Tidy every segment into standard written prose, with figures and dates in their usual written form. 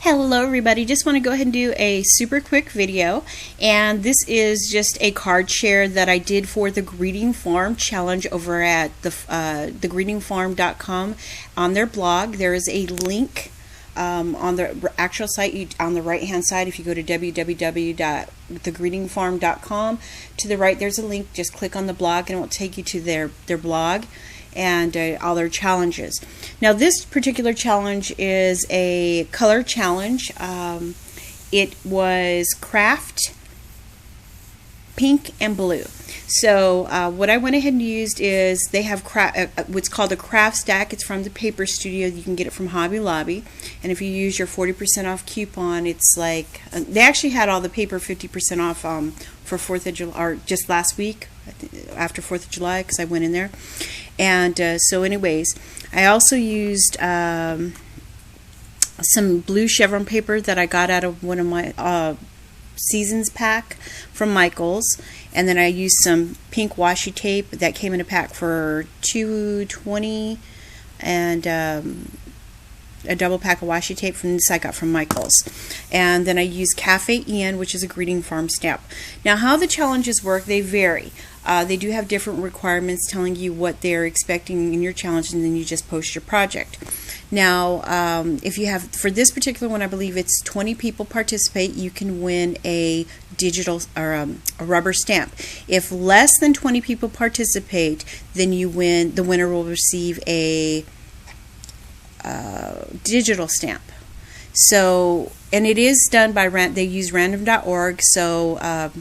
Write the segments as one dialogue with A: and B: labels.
A: Hello everybody, just want to go ahead and do a super quick video, and this is just a card share that I did for the Greeting Farm challenge over at thegreetingfarm.com. On their blog there is a link on the actual site. On the right hand side, if you go to www.thegreetingfarm.com, to the right there's a link. Just click on the blog and it will take you to their blog and all their challenges. Now this particular challenge is a color challenge. It was craft, pink, and blue. So what I went ahead and used is they have what's called a craft stack. It's from the Paper Studio. You can get it from Hobby Lobby, and if you use your 40% off coupon, it's like they actually had all the paper 50% off for 4th of July, or just last week after 4th of July, because I went in there. And so anyways, I also used some blue chevron paper that I got out of one of my Seasons pack from Michaels, and then I used some pink washi tape that came in a pack for $2.20, and a double pack of washi tape from this I got from Michaels. And then I used Cafe Ian, which is a Greeting Farm stamp. Now how the challenges work, they vary. They do have different requirements telling you what they're expecting in your challenge, and then you just post your project. Now if you have, for this particular one, I believe it's 20 people participate, you can win a digital or a rubber stamp. If less than 20 people participate, then the winner will receive a digital stamp. So, and it is done by they use random.org, so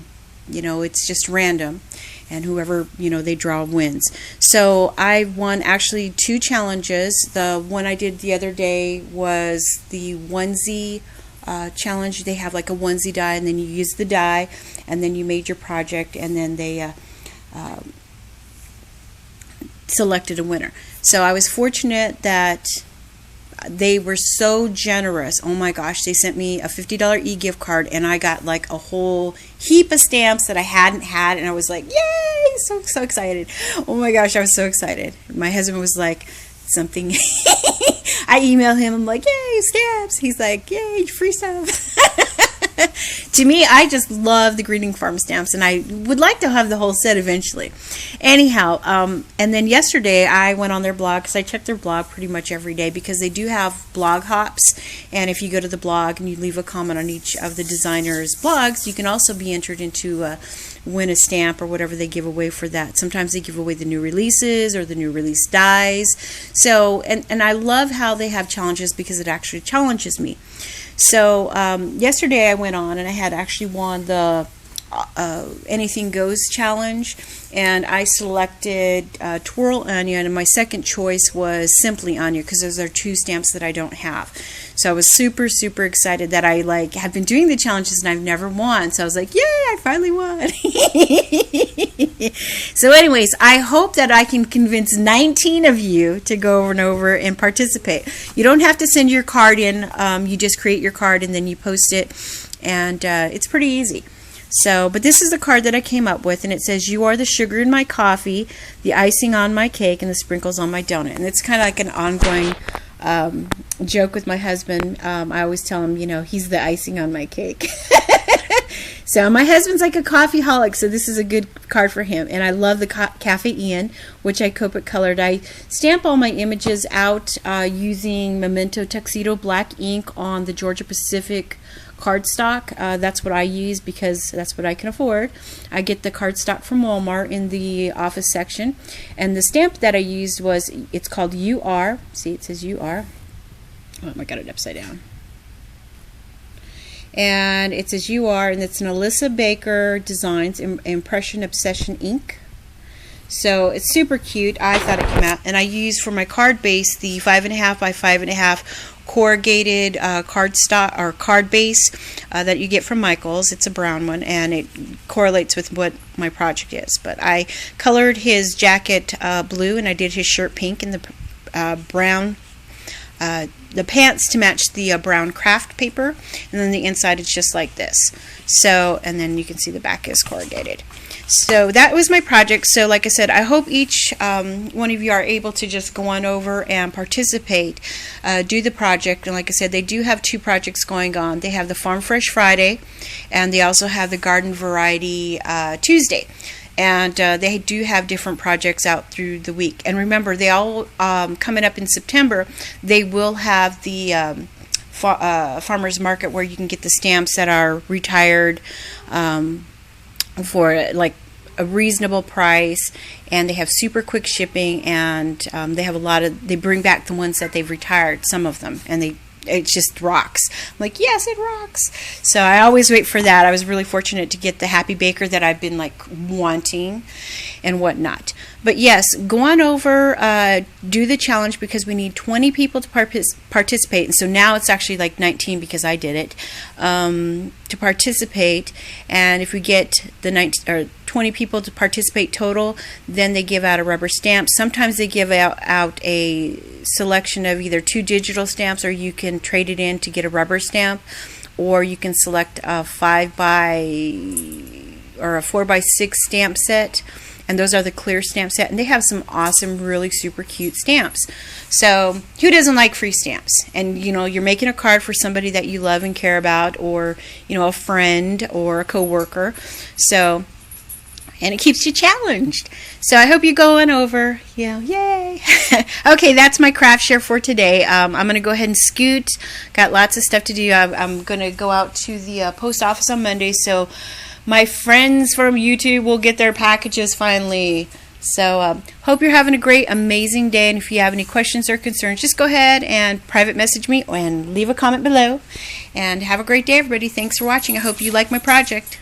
A: you know, it's just random, and whoever, you know, they draw wins. So I won actually 2 challenges. The one I did the other day was the onesie challenge. They have like a onesie die, and then you use the die, and then you made your project, and then they selected a winner. So I was fortunate that they were so generous. Oh my gosh, they sent me a $50 e-gift card, and I got like a whole heap of stamps that I hadn't had, and I was like, yay, so excited. Oh my gosh, I was so excited. My husband was like, something I emailed him, I'm like, yay, stamps. He's like, yay, free stuff. To me, I just love the Greeting Farm stamps, and I would like to have the whole set eventually. Anyhow, and then yesterday I went on their blog, because I check their blog pretty much every day, because they do have blog hops, and if you go to the blog and you leave a comment on each of the designers' blogs, you can also be entered into win a stamp or whatever they give away for that. Sometimes they give away the new releases or the new release dies. So, and I love how they have challenges, because it actually challenges me. So yesterday I went on and I had actually won the Anything Goes challenge, and I selected Twirl Anya, and my second choice was Simply Anya, because those are 2 stamps that I don't have. So I was super excited that I have been doing the challenges and I've never won. So I was like, yay, I finally won. So anyways, I hope that I can convince 19 of you to go over and participate. You don't have to send your card in. You just create your card and then you post it, and it's pretty easy. So, but this is the card that I came up with, and it says, "You are the sugar in my coffee, the icing on my cake, and the sprinkles on my donut." And it's kind of like an ongoing joke with my husband. I always tell him, you know, he's the icing on my cake. So my husband's like a coffeeholic, so this is a good card for him. And I love the Cafe Ian, which I Copic colored. I stamp all my images out using Memento Tuxedo black ink on the Georgia Pacific cardstock. That's what I use, because that's what I can afford. I get the cardstock from Walmart in the office section, and the stamp that I used was, it's called You Are. See, it says You Are. Oh, I got it upside down. And it says You Are, and it's an Alyssa Baker Designs Impression Obsession ink. So it's super cute. I thought it came out, and I used for my card base the 5.5 by 5.5 corrugated cardstock or card base that you get from Michaels. It's a brown one, and it correlates with what my project is. But I colored his jacket blue, and I did his shirt pink in the brown the pants to match the brown craft paper, and then the inside is just like this. So, and then you can see the back is corrugated. So that was my project. So like I said, I hope each one of you are able to just go on over and participate, do the project. And like I said, they do have 2 projects going on. They have the Farm Fresh Friday, and they also have the Garden Variety Tuesday. And they do have different projects out through the week. And remember, they all coming up in September, they will have the farmers market where you can get the stamps that are retired for like a reasonable price, and they have super quick shipping, and they have they bring back the ones that they've retired, some of them, and it just rocks. I'm like, yes, it rocks. So I always wait for that. I was really fortunate to get the Happy Baker that I've been like wanting and whatnot. But yes, go on over, do the challenge, because we need 20 people to participate. And so now it's actually like 19 because I did it, to participate. And if we get the 20 people to participate total, then they give out a rubber stamp. Sometimes they give out a selection of either 2 digital stamps, or you can trade it in to get a rubber stamp, or you can select a 4x6 stamp set, and those are the clear stamp set, and they have some awesome, really super cute stamps. So who doesn't like free stamps? And you're making a card for somebody that you love and care about, or a friend or a coworker. So, and it keeps you challenged. So I hope you go on over. Yay. Okay, that's my craft share for today. I'm going to go ahead and scoot. Got lots of stuff to do. I'm going to go out to the post office on Monday, so my friends from YouTube will get their packages finally. So hope you're having a great, amazing day. And if you have any questions or concerns, just go ahead and private message me and leave a comment below. And have a great day, everybody. Thanks for watching. I hope you like my project.